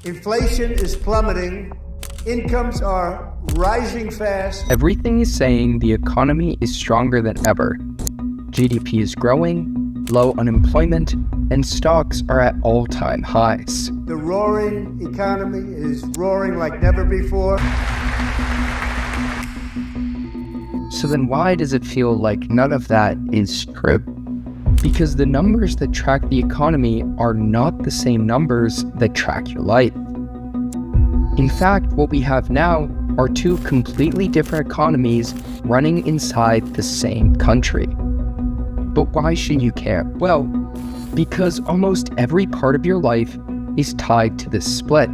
Inflation is plummeting. Incomes are rising fast. Everything is saying the economy is stronger than ever. GDP is growing, low unemployment, and stocks are at all-time highs. The roaring economy is roaring like never before. So then why does it feel like none of that is true? Because the numbers that track the economy are not the same numbers that track your life. In fact, what we have now are two completely different economies running inside the same country. But why should you care? Well, because almost every part of your life is tied to this split.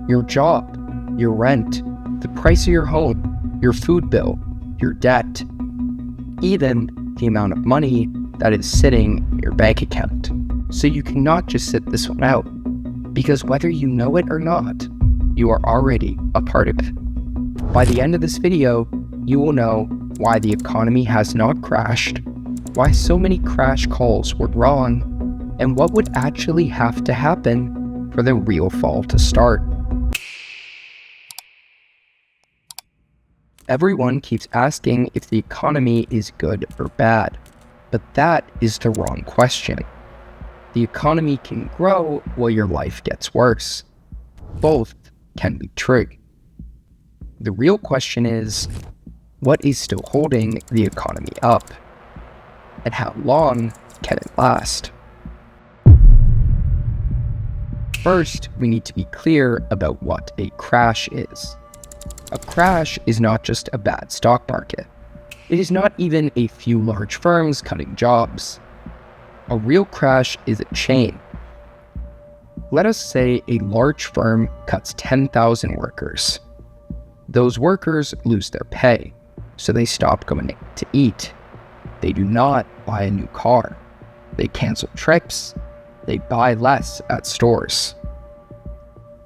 Your job, your rent, the price of your home, your food bill, your debt, even the amount of money that is sitting in your bank account. So you cannot just sit this one out, because whether you know it or not, you are already a part of it. By the end of this video, you will know why the economy has not crashed, why so many crash calls were wrong, and what would actually have to happen for the real fall to start. Everyone keeps asking if the economy is good or bad, but that is the wrong question. The economy can grow while your life gets worse. Both can be true. The real question is, what is still holding the economy up? And how long can it last? First, we need to be clear about what a crash is. A crash is not just a bad stock market. It is not even a few large firms cutting jobs. A real crash is a chain. Let us say a large firm cuts 10,000 workers. Those workers lose their pay, so they stop going to eat. They do not buy a new car. They cancel trips. They buy less at stores.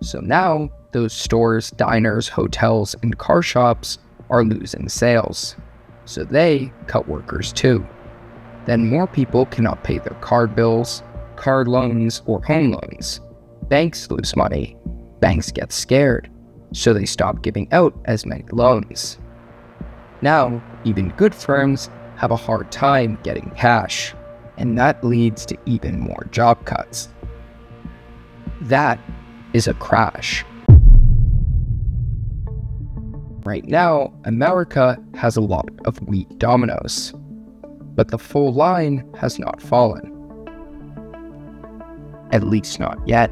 So now, those stores, diners, hotels, and car shops are losing sales. So they cut workers too. Then more people cannot pay their card bills, car loans, or home loans. Banks lose money. Banks get scared. So they stop giving out as many loans. Now, even good firms have a hard time getting cash, and that leads to even more job cuts. That is a crash. Right now, America has a lot of weak dominoes, but the full line has not fallen. At least not yet.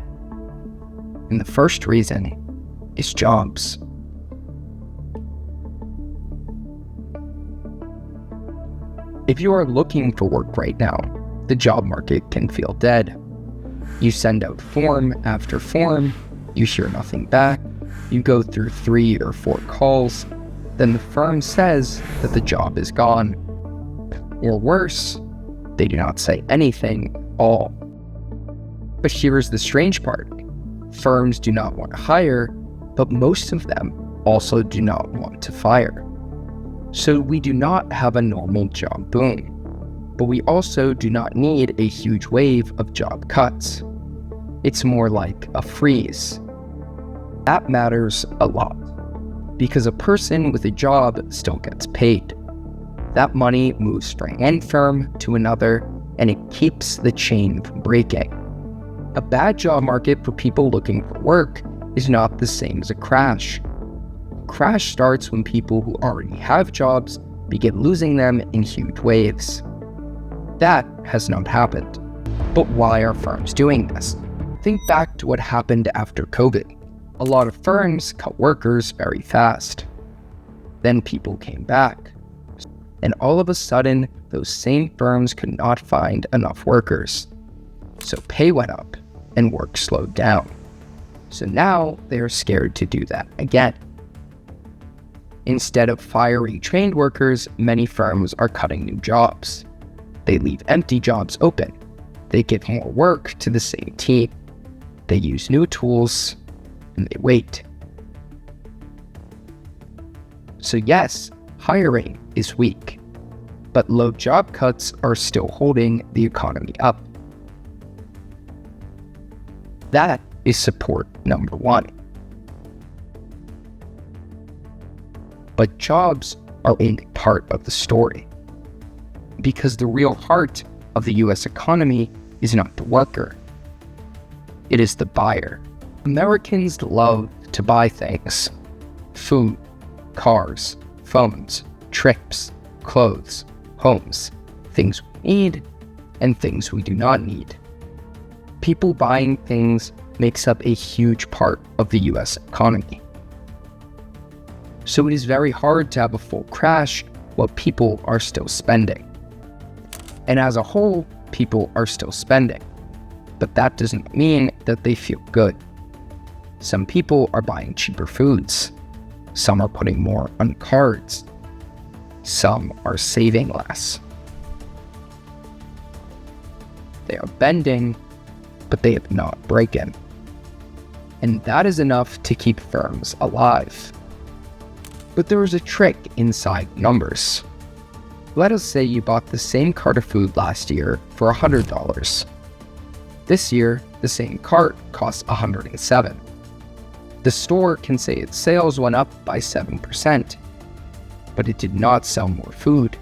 And the first reason is jobs. If you are looking for work right now, the job market can feel dead. You send out form after form, you hear nothing back, you go through 3 or 4 calls, then the firm says that the job is gone. Or worse, they do not say anything at all. But here's the strange part. Firms do not want to hire, but most of them also do not want to fire. So we do not have a normal job boom, but we also do not need a huge wave of job cuts. It's more like a freeze. That matters a lot, because a person with a job still gets paid. That money moves from one firm to another, and it keeps the chain from breaking. A bad job market for people looking for work is not the same as a crash. Crash starts when people who already have jobs begin losing them in huge waves. That has not happened. But why are firms doing this? Think back to what happened after COVID. A lot of firms cut workers very fast. Then people came back. And all of a sudden, those same firms could not find enough workers. So pay went up and work slowed down. So now they are scared to do that again. Instead of firing trained workers, many firms are cutting new jobs. They leave empty jobs open. They give more work to the same team. They use new tools, and they wait. So yes, hiring is weak, but low job cuts are still holding the economy up. That is support number 1. But jobs are only part of the story, because the real heart of the US economy is not the worker. It is the buyer. Americans love to buy things: food, cars, phones, trips, clothes, homes, things we need and things we do not need. People buying things makes up a huge part of the US economy. So it is very hard to have a full crash while people are still spending. And as a whole, people are still spending. But that doesn't mean that they feel good. Some people are buying cheaper foods. Some are putting more on cards. Some are saving less. They are bending, but they have not broken. And that is enough to keep firms alive. But there is a trick inside numbers. Let us say you bought the same cart of food last year for $100. This year, the same cart costs $107. The store can say its sales went up by 7%, but it did not sell more food.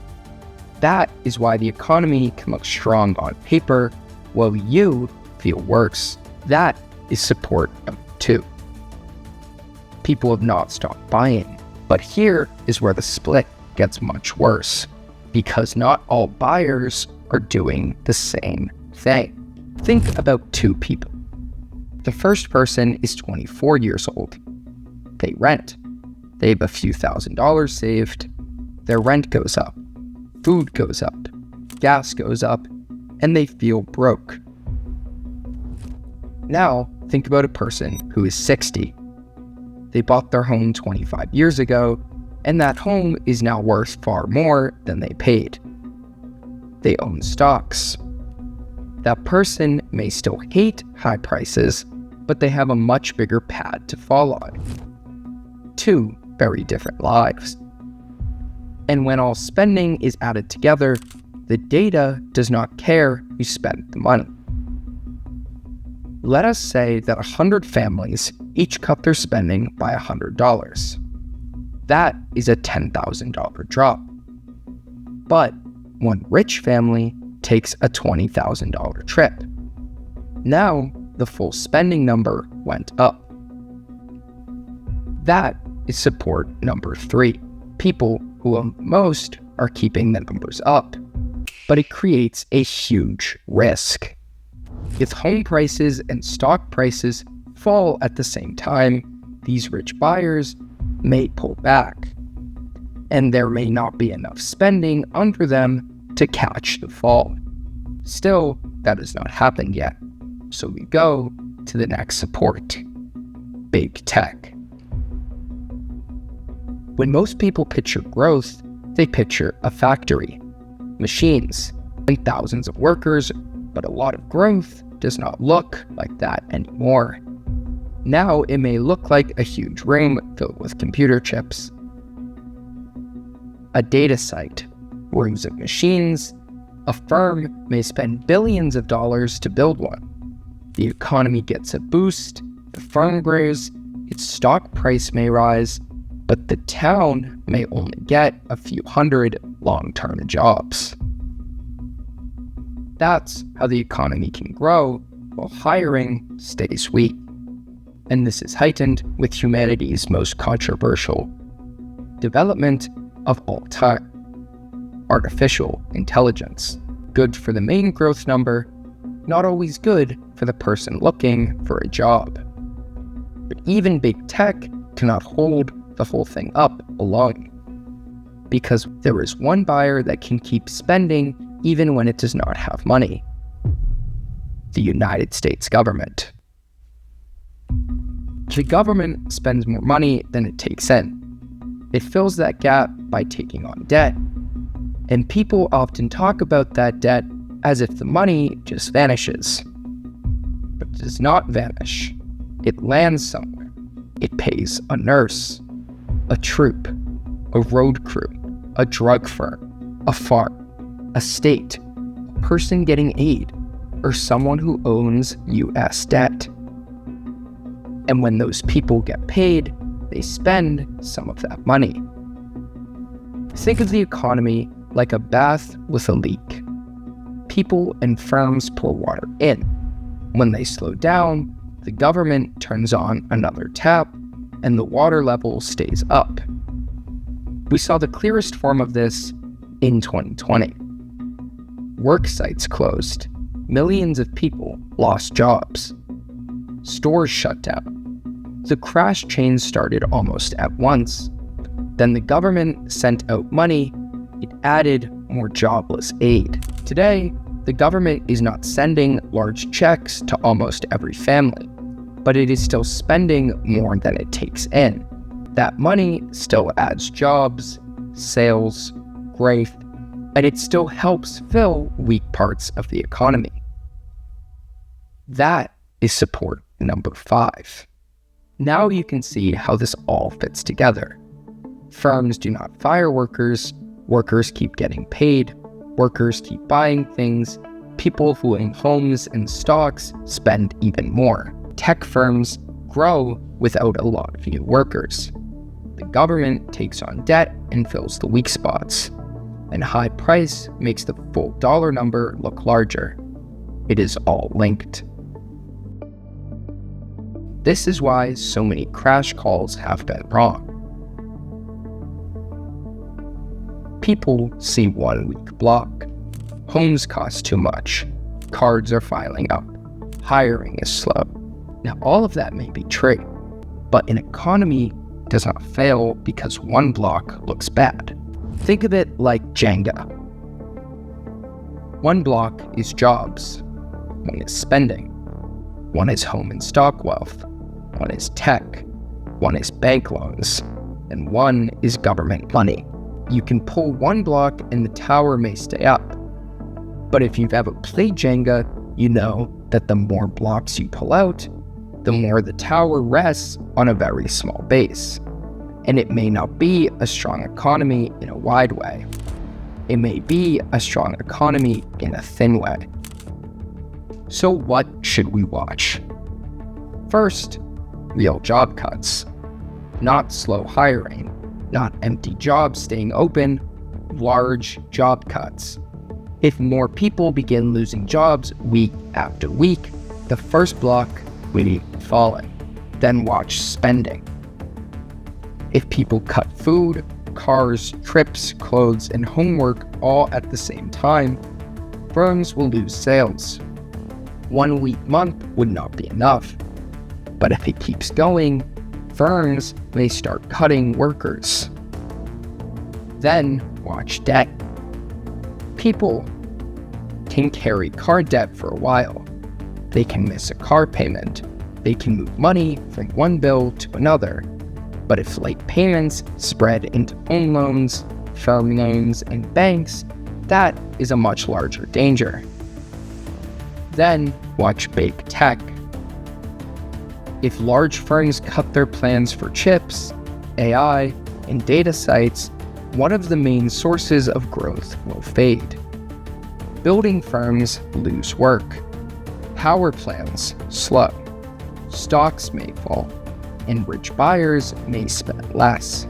That is why the economy can look strong on paper, while you feel worse. That is support number 2. People have not stopped buying, but here is where the split gets much worse, because not all buyers are doing the same thing. Think about 2 people. The first person is 24 years old. They rent. They have a few $1,000s saved. Their rent goes up. Food goes up. Gas goes up. And they feel broke. Now, think about a person who is 60. They bought their home 25 years ago, and that home is now worth far more than they paid. They own stocks. That person may still hate high prices, but they have a much bigger pad to fall on. 2 very different lives. And when all spending is added together, the data does not care who spent the money. Let us say that 100 families each cut their spending by $100. That is a $10,000 drop. But one rich family takes a $20,000 trip. Now, the full spending number went up. That is support number 3. People who own most are keeping the numbers up, but it creates a huge risk. If home prices and stock prices fall at the same time, these rich buyers may pull back, and there may not be enough spending under them to catch the fall. Still, that has not happened yet. So we go to the next support: big tech. When most people picture growth, they picture a factory, machines, and thousands of workers, but a lot of growth does not look like that anymore. Now it may look like a huge room filled with computer chips, a data site, rooms of machines. A firm may spend billions of dollars to build one. The economy gets a boost, the firm grows, its stock price may rise, but the town may only get a few hundred long-term jobs. That's how the economy can grow while hiring stays weak. And this is heightened with humanity's most controversial development of all time: artificial intelligence. Good for the main growth number, not always good for the person looking for a job. But even big tech cannot hold the whole thing up alone, because there is one buyer that can keep spending even when it does not have money: the United States government. The government spends more money than it takes in. It fills that gap by taking on debt, and people often talk about that debt as if the money just vanishes. But it does not vanish. It lands somewhere. It pays a nurse, a troop, a road crew, a drug firm, a farm, a state, a person getting aid, or someone who owns US debt. And when those people get paid, they spend some of that money. Think of the economy like a bath with a leak. People and firms pull water in. When they slow down, the government turns on another tap, and the water level stays up. We saw the clearest form of this in 2020. Work sites closed. Millions of people lost jobs. Stores shut down. The crash chain started almost at once. Then the government sent out money. It added more jobless aid. Today, the government is not sending large checks to almost every family, but it is still spending more than it takes in. That money still adds jobs, sales, growth, and it still helps fill weak parts of the economy. That is support number 5. Now you can see how this all fits together. Firms do not fire workers, workers keep getting paid, workers keep buying things, people who own homes and stocks spend even more. Tech firms grow without a lot of new workers. The government takes on debt and fills the weak spots. And high price makes the full dollar number look larger. It is all linked. This is why so many crash calls have been wrong. People see one weak block. Homes cost too much. Cards are filing up. Hiring is slow. Now, all of that may be true, but an economy does not fail because one block looks bad. Think of it like Jenga. One block is jobs. One is spending. One is home and stock wealth. One is tech. One is bank loans. And one is government money. You can pull one block and the tower may stay up. But if you've ever played Jenga, you know that the more blocks you pull out, the more the tower rests on a very small base. And it may not be a strong economy in a wide way. It may be a strong economy in a thin way. So what should we watch? First, real job cuts. Not slow hiring, not empty jobs staying open, large job cuts. If more people begin losing jobs week after week, the first block will be falling. Then watch spending. If people cut food, cars, trips, clothes, and homework all at the same time, firms will lose sales. 1 weak month would not be enough. But if it keeps going, firms may start cutting workers. Then watch debt. People can carry car debt for a while. They can miss a car payment. They can move money from one bill to another. But if late payments spread into home loans, firm loans, and banks, that is a much larger danger. Then watch big tech. If large firms cut their plans for chips, AI, and data sites, one of the main sources of growth will fade. Building firms lose work. Power plants slow. Stocks may fall, and rich buyers may spend less.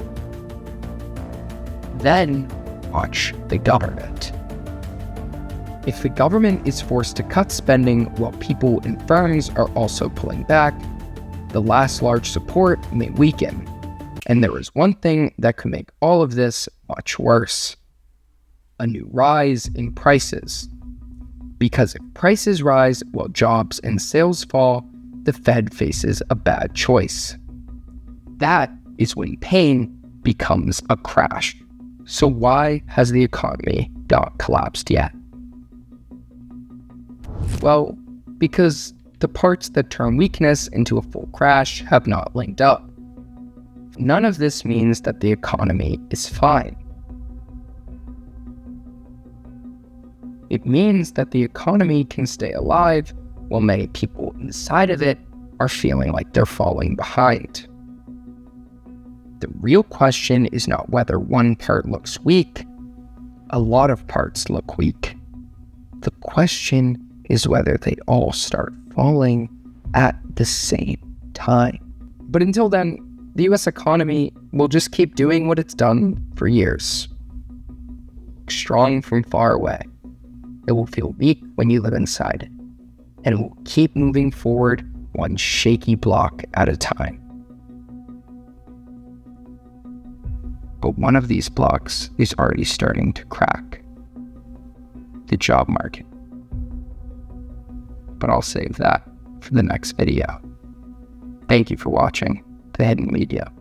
Then watch the government. If the government is forced to cut spending while people and firms are also pulling back, the last large support may weaken. And there is one thing that could make all of this much worse: a new rise in prices. Because if prices rise while jobs and sales fall, the Fed faces a bad choice. That is when pain becomes a crash. So why has the economy not collapsed yet? Well, because the parts that turn weakness into a full crash have not linked up. None of this means that the economy is fine. It means that the economy can stay alive while many people inside of it are feeling like they're falling behind. The real question is not whether one part looks weak. A lot of parts look weak. The question is whether they all start falling at the same time. But until then, the US economy will just keep doing what it's done for years. Strong from far away. It will feel weak when you live inside it. And it will keep moving forward one shaky block at a time. But one of these blocks is already starting to crack. The job market. But I'll save that for the next video. Thank you for watching The Hidden Media.